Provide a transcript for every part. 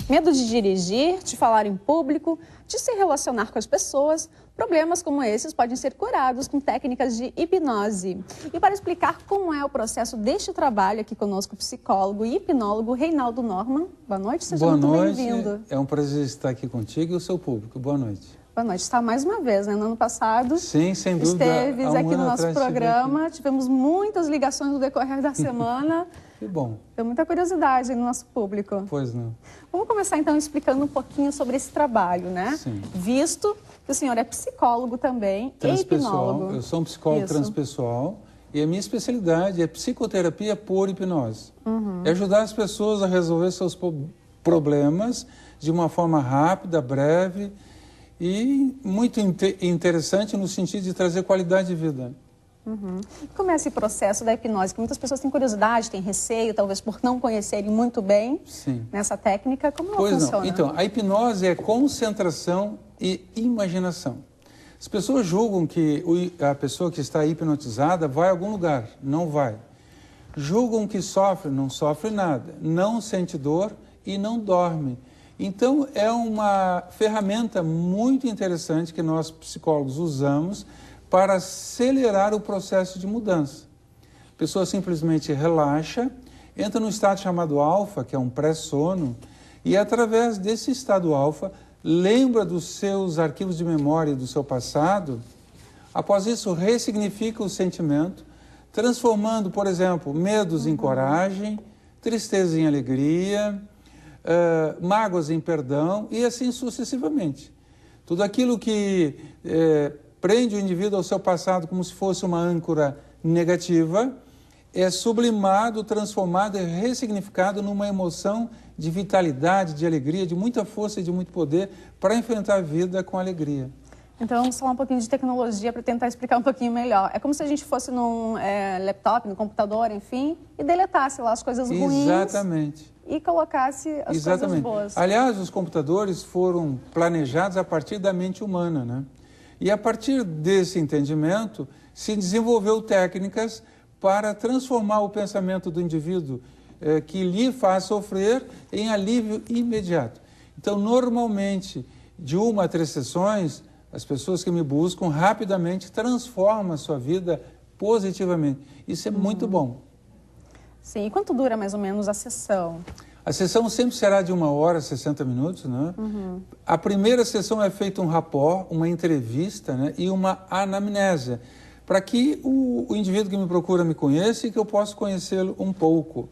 Medo de dirigir, de falar em público, de se relacionar com as pessoas. Problemas como esses podem ser curados com técnicas de hipnose. E para explicar como é o processo deste trabalho, aqui conosco o psicólogo e hipnólogo Reinaldo Norman. Boa noite, seja muito bem-vindo. É um prazer estar aqui contigo e o seu público. Boa noite. Boa noite. Está mais uma vez, né? No ano passado, sim, sem dúvida, esteve aqui no nosso programa. Tivemos muitas ligações no decorrer da semana. Que bom. Deu muita curiosidade no nosso público. Pois não. Vamos começar então explicando um pouquinho sobre esse trabalho, né? Sim. Visto que o senhor é psicólogo também e hipnólogo. Eu sou um psicólogo transpessoal e a minha especialidade é psicoterapia por hipnose. É ajudar as pessoas a resolver seus problemas de uma forma rápida, breve e muito interessante no sentido de trazer qualidade de vida. Como é esse processo da hipnose? Que muitas pessoas têm curiosidade, têm receio, talvez por não conhecerem muito bem nessa técnica. Como ela funciona? Então, a hipnose é concentração e imaginação. As pessoas julgam que a pessoa que está hipnotizada vai a algum lugar. Não vai. Julgam que sofre, não sofre nada. Não sente dor e não dorme. Então, é uma ferramenta muito interessante que nós psicólogos usamos para acelerar o processo de mudança. A pessoa simplesmente relaxa, entra no estado chamado alfa, que é um pré-sono, e através desse estado alfa, lembra dos seus arquivos de memória do seu passado. Após isso, ressignifica o sentimento, transformando, por exemplo, medos em coragem, tristeza em alegria, mágoas em perdão e assim sucessivamente. Tudo aquilo que prende o indivíduo ao seu passado como se fosse uma âncora negativa, é sublimado, transformado e ressignificado numa emoção de vitalidade, de alegria, de muita força e de muito poder para enfrentar a vida com alegria. Então, vamos falar um pouquinho de tecnologia para tentar explicar um pouquinho melhor. É como se a gente fosse num laptop, no computador, enfim, e deletasse lá as coisas ruins. Exatamente. E colocasse as coisas boas. Aliás, os computadores foram planejados a partir da mente humana, né? E a partir desse entendimento, se desenvolveu técnicas para transformar o pensamento do indivíduo que lhe faz sofrer em alívio imediato. Então, normalmente, de 1 a 3 sessões, as pessoas que me buscam rapidamente transformam a sua vida positivamente. Isso é muito bom. Sim, e quanto dura mais ou menos a sessão? A sessão sempre será de 1 hora, 60 minutos, né? A primeira sessão é feita um rapport, uma entrevista, né? E uma anamnese, para que o indivíduo que me procura me conheça e que eu possa conhecê-lo um pouco.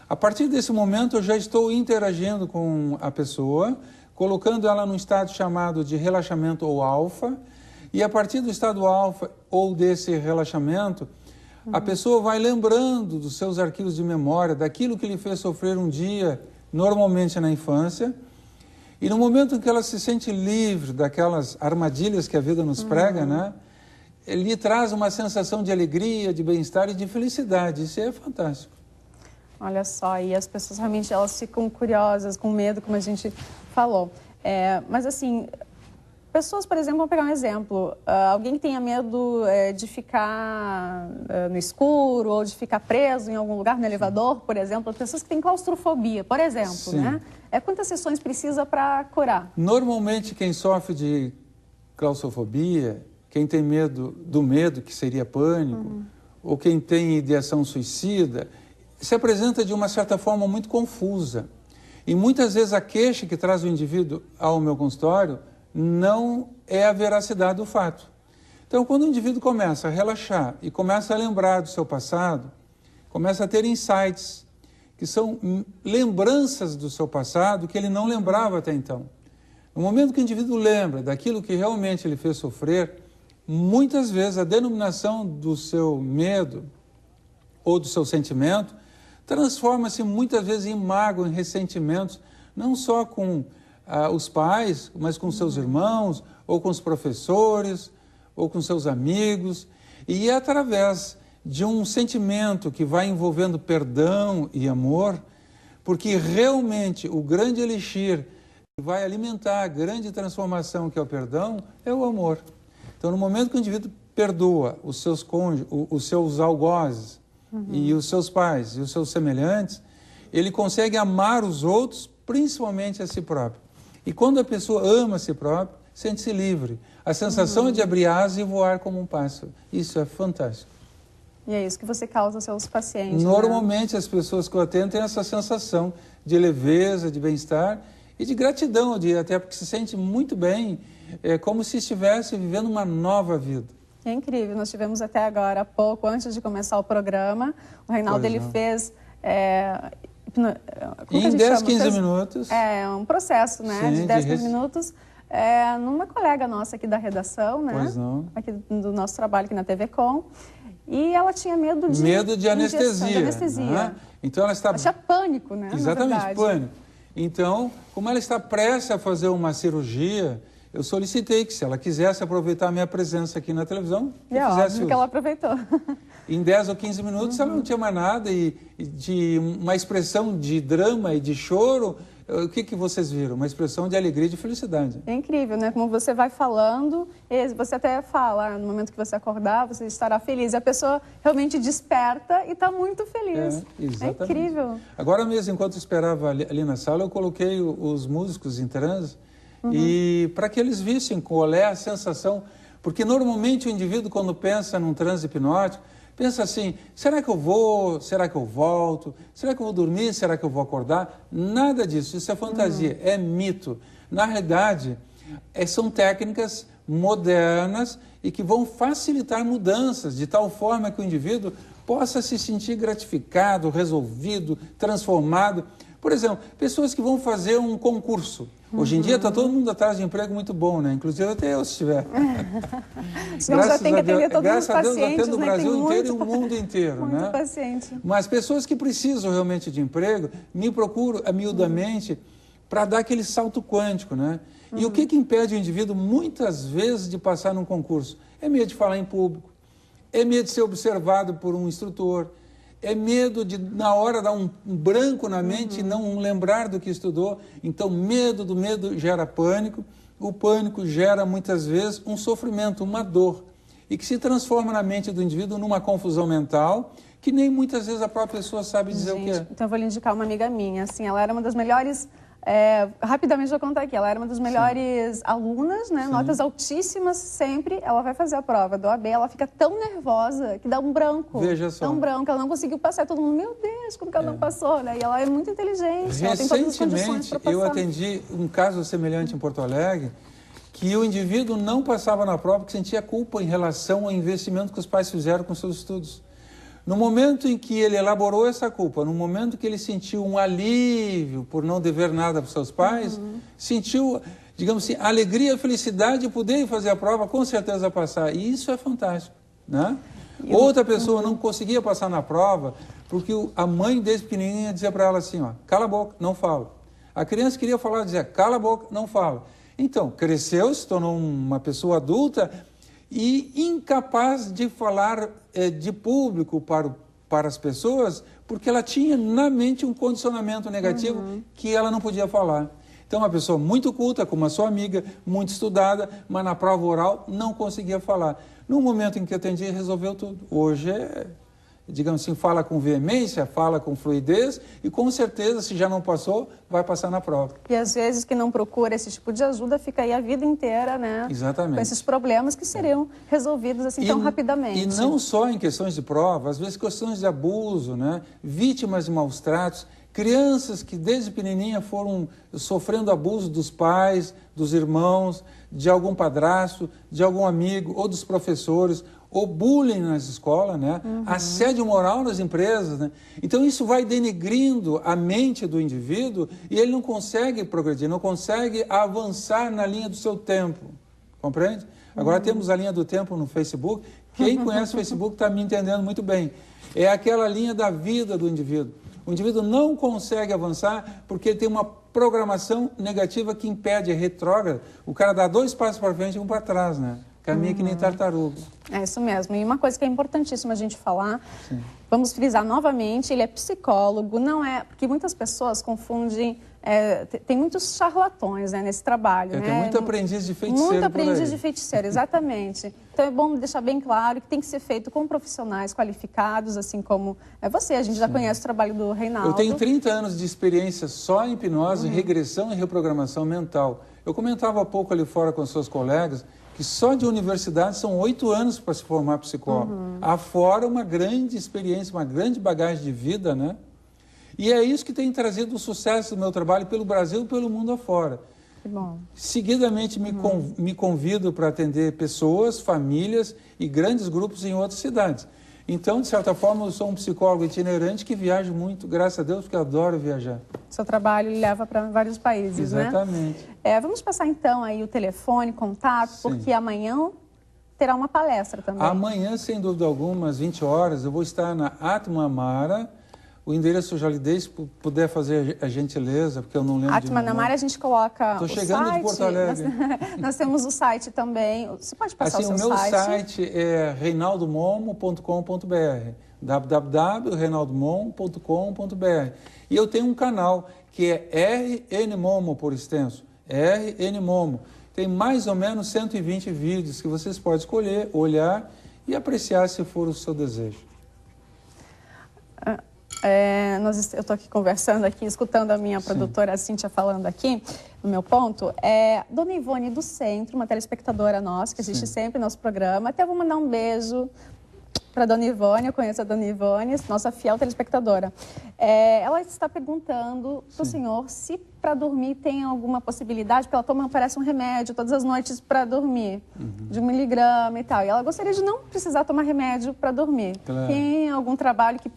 A partir desse momento eu já estou interagindo com a pessoa, colocando ela num estado chamado de relaxamento ou alfa, e a partir do estado alfa ou desse relaxamento, a pessoa vai lembrando dos seus arquivos de memória, daquilo que lhe fez sofrer um dia, normalmente na infância, e no momento em que ela se sente livre daquelas armadilhas que a vida nos prega, né, lhe traz uma sensação de alegria, de bem-estar e de felicidade. Isso é fantástico. Olha só, e as pessoas realmente elas ficam curiosas, com medo, como a gente falou. Mas assim, pessoas, por exemplo, vamos pegar um exemplo. Alguém que tenha medo de ficar no escuro ou de ficar preso em algum lugar, no elevador, por exemplo. Pessoas que têm claustrofobia, por exemplo, né? Quantas sessões precisa para curar? Normalmente, quem sofre de claustrofobia, quem tem medo do medo, que seria pânico, ou quem tem ideação suicida, se apresenta de uma certa forma muito confusa. E muitas vezes a queixa que traz o indivíduo ao meu consultório não é a veracidade do fato. Então, quando o indivíduo começa a relaxar e começa a lembrar do seu passado, começa a ter insights, que são lembranças do seu passado que ele não lembrava até então. No momento que o indivíduo lembra daquilo que realmente ele fez sofrer, muitas vezes a denominação do seu medo ou do seu sentimento transforma-se muitas vezes em mágoa, em ressentimentos, não só com os pais, mas com seus irmãos, ou com os professores, ou com seus amigos. E é através de um sentimento que vai envolvendo perdão e amor, porque realmente o grande elixir que vai alimentar a grande transformação que é o perdão, é o amor. Então, no momento que o indivíduo perdoa os seus cônjuges, os seus algozes, e os seus pais e os seus semelhantes, ele consegue amar os outros principalmente a si próprio. E quando a pessoa ama a si própria, sente-se livre. A sensação é de abrir asas e voar como um pássaro. Isso é fantástico. E é isso que você causa aos seus pacientes. Normalmente, as pessoas que eu atendo têm essa sensação de leveza, de bem-estar e de gratidão, até porque se sente muito bem, como se estivesse vivendo uma nova vida. É incrível. Nós tivemos até agora, há pouco, antes de começar o programa, o Reinaldo ele fez... em 10, 15 minutos. É um processo, né? Sim, de 10, 15 minutos. Numa colega nossa aqui da redação, né? Pois não. Aqui do nosso trabalho aqui na TV Com. E ela tinha medo de anestesia. Né? Então ela tinha pânico, né? Exatamente, pânico. Então, como ela está prestes a fazer uma cirurgia, eu solicitei que, se ela quisesse aproveitar a minha presença aqui na televisão, que fizesse que ela aproveitou. Em 10 ou 15 minutos ela não tinha mais nada e de uma expressão de drama e de choro, o que vocês viram? Uma expressão de alegria e de felicidade. É incrível, né? Como você vai falando, você até fala, no momento que você acordar, você estará feliz. E a pessoa realmente desperta e está muito feliz. Exatamente. É incrível. Agora mesmo, enquanto eu esperava ali na sala, eu coloquei os músicos em transe e para que eles vissem com o olé a sensação, porque normalmente o indivíduo, quando pensa num transe hipnótico, pensa assim, será que eu vou, será que eu volto, será que eu vou dormir, será que eu vou acordar? Nada disso, isso é fantasia, é mito. Na realidade, são técnicas modernas e que vão facilitar mudanças, de tal forma que o indivíduo possa se sentir gratificado, resolvido, transformado. Por exemplo, pessoas que vão fazer um concurso. Hoje em dia está todo mundo atrás de emprego muito bom, né? Inclusive até eu, se tiver. Graças a Deus, graças a Deus, atendo o Brasil inteiro e o mundo inteiro, muito né? Paciente. Mas pessoas que precisam realmente de emprego, me procuram amiudamente para dar aquele salto quântico, né? E o que impede o indivíduo, muitas vezes, de passar num concurso? É medo de falar em público, é medo de ser observado por um instrutor, é medo de, na hora, dar um branco na mente e não lembrar do que estudou. Então, medo do medo gera pânico. O pânico gera, muitas vezes, um sofrimento, uma dor. E que se transforma na mente do indivíduo numa confusão mental, que nem muitas vezes a própria pessoa sabe dizer o que é. Então, eu vou lhe indicar uma amiga minha. Assim, ela era uma das melhores... rapidamente eu vou contar aqui, ela era uma das melhores alunas, né? Notas altíssimas sempre. Ela vai fazer a prova do OAB, ela fica tão nervosa que dá um branco. Veja só. Dá um branco, ela não conseguiu passar. Todo mundo, meu Deus, como que ela não passou, né? E ela é muito inteligente, ela tem todas as condições para passar. Eu atendi um caso semelhante em Porto Alegre, que o indivíduo não passava na prova porque sentia culpa em relação ao investimento que os pais fizeram com seus estudos. No momento em que ele elaborou essa culpa, no momento que ele sentiu um alívio por não dever nada para os seus pais, sentiu, digamos assim, alegria, felicidade de poder fazer a prova, com certeza passar. E isso é fantástico, né? Outra pessoa não conseguia passar na prova porque a mãe, desde pequenininha, dizia para ela assim, ó, cala a boca, não fala. A criança queria falar, dizia, cala a boca, não fala. Então, cresceu, se tornou uma pessoa adulta e incapaz de falar de público para as pessoas, porque ela tinha na mente um condicionamento negativo que ela não podia falar. Então, uma pessoa muito culta, como a sua amiga, muito estudada, mas na prova oral não conseguia falar. No momento em que eu atendi, resolveu tudo. Hoje digamos assim, fala com veemência, fala com fluidez e com certeza, se já não passou, vai passar na prova. E às vezes que não procura esse tipo de ajuda, fica aí a vida inteira, né? Exatamente. Com esses problemas que seriam resolvidos assim tão rapidamente. E não só em questões de prova, às vezes questões de abuso, né? Vítimas de maus tratos, crianças que desde pequenininha foram sofrendo abuso dos pais, dos irmãos, de algum padrasto, de algum amigo ou dos professores, ou bullying nas escolas, né? Assédio moral nas empresas, né? Então isso vai denegrindo a mente do indivíduo e ele não consegue progredir, não consegue avançar na linha do seu tempo, compreende? Agora temos a linha do tempo no Facebook. Quem conhece o Facebook está me entendendo muito bem. É aquela linha da vida do indivíduo. O indivíduo não consegue avançar porque ele tem uma programação negativa que impede, é retrógrada. O cara dá 2 passos para frente e 1 para trás, né? Caminha que nem tartaruga. É isso mesmo. E uma coisa que é importantíssima a gente falar Vamos frisar novamente, ele é psicólogo, não é... Porque muitas pessoas confundem... tem muitos charlatões, né, nesse trabalho. Tem né? muito aprendiz de feiticeiro. Muito aprendiz de feiticeiro, exatamente. Então é bom deixar bem claro que tem que ser feito com profissionais qualificados, assim como você. A gente já conhece o trabalho do Reinaldo. Eu tenho 30 anos de experiência só em hipnose, regressão e reprogramação mental. Eu comentava há pouco ali fora com os seus colegas que só de universidade são 8 anos para se formar psicólogo. Afora uma grande experiência, uma grande bagagem de vida, né? E é isso que tem trazido o sucesso do meu trabalho pelo Brasil e pelo mundo afora. Que bom. Seguidamente me convido para atender pessoas, famílias e grandes grupos em outras cidades. Então, de certa forma, eu sou um psicólogo itinerante que viajo muito, graças a Deus, porque eu adoro viajar. Seu trabalho leva para vários países, Exatamente. né? Vamos passar então aí o telefone, contato, Sim. porque amanhã terá uma palestra também. Amanhã, sem dúvida alguma, às 20 horas, eu vou estar na Atma Amara. O endereço eu já lhe dei, se puder fazer a gentileza, porque eu não lembro Atma Amara, a gente coloca Estou o chegando site. De Porto Alegre. Nós temos o site também. Você pode passar assim, o seu meu site? site é reinaldomomo.com.br, www.reinaldomomo.com.br. E eu tenho um canal que é RN Momo, por extenso, RN Momo. Tem mais ou menos 120 vídeos que vocês podem escolher, olhar e apreciar se for o seu desejo. Eu estou aqui conversando, escutando a minha produtora Cíntia falando aqui, no meu ponto. Dona Ivone do Centro, uma telespectadora nossa, que assiste sempre nosso programa. Até vou mandar um beijo para a Dona Ivone, eu conheço a Dona Ivone, nossa fiel telespectadora. Ela está perguntando para o senhor se para dormir tem alguma possibilidade, porque ela toma, parece um remédio todas as noites para dormir, de 1 miligrama e tal. E ela gostaria de não precisar tomar remédio para dormir. Claro. Tem algum trabalho que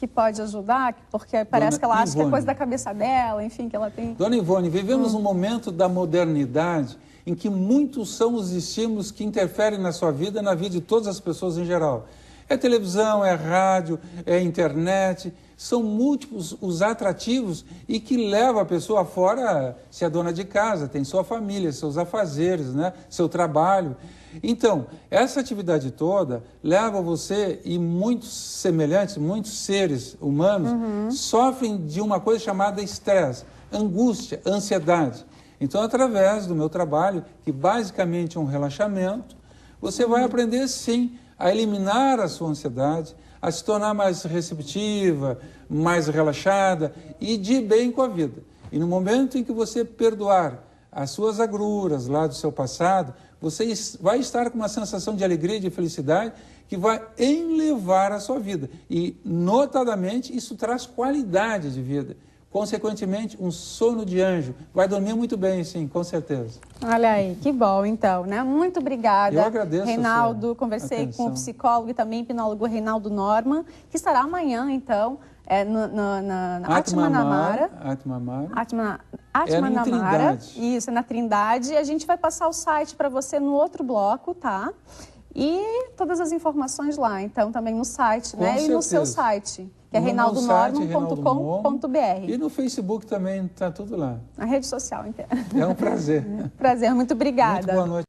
pode ajudar, porque parece que ela acha que é coisa da cabeça dela, enfim, que ela tem... Dona Ivone, vivemos um momento da modernidade em que muitos são os estímulos que interferem na sua vida, na vida de todas as pessoas em geral. É televisão, é rádio, é internet, são múltiplos os atrativos e que levam a pessoa fora, se é dona de casa, tem sua família, seus afazeres, né? Seu trabalho. Então, essa atividade toda leva você e muitos semelhantes, muitos seres humanos sofrem de uma coisa chamada estresse, angústia, ansiedade. Então, através do meu trabalho, que basicamente é um relaxamento, você vai aprender sim a eliminar a sua ansiedade, a se tornar mais receptiva, mais relaxada e de bem com a vida. E no momento em que você perdoar as suas agruras lá do seu passado, você vai estar com uma sensação de alegria e de felicidade que vai elevar a sua vida. E, notadamente, isso traz qualidade de vida. Consequentemente, um sono de anjo. Vai dormir muito bem, sim, com certeza. Olha aí, que bom, então, né? Muito obrigada. Eu agradeço, Reinaldo. Conversei com o psicólogo e também hipnólogo Reinaldo Norman, que estará amanhã, então, na Atma Amara. Atma Amara. Isso, é na Trindade. E a gente vai passar o site para você no outro bloco, tá? E todas as informações lá, então, também no site, né? certeza. E no seu site, que é reinaldonorman.com.br. E no Facebook também está tudo lá. A rede social inteira. É um prazer. Prazer, muito obrigada. Muito boa noite.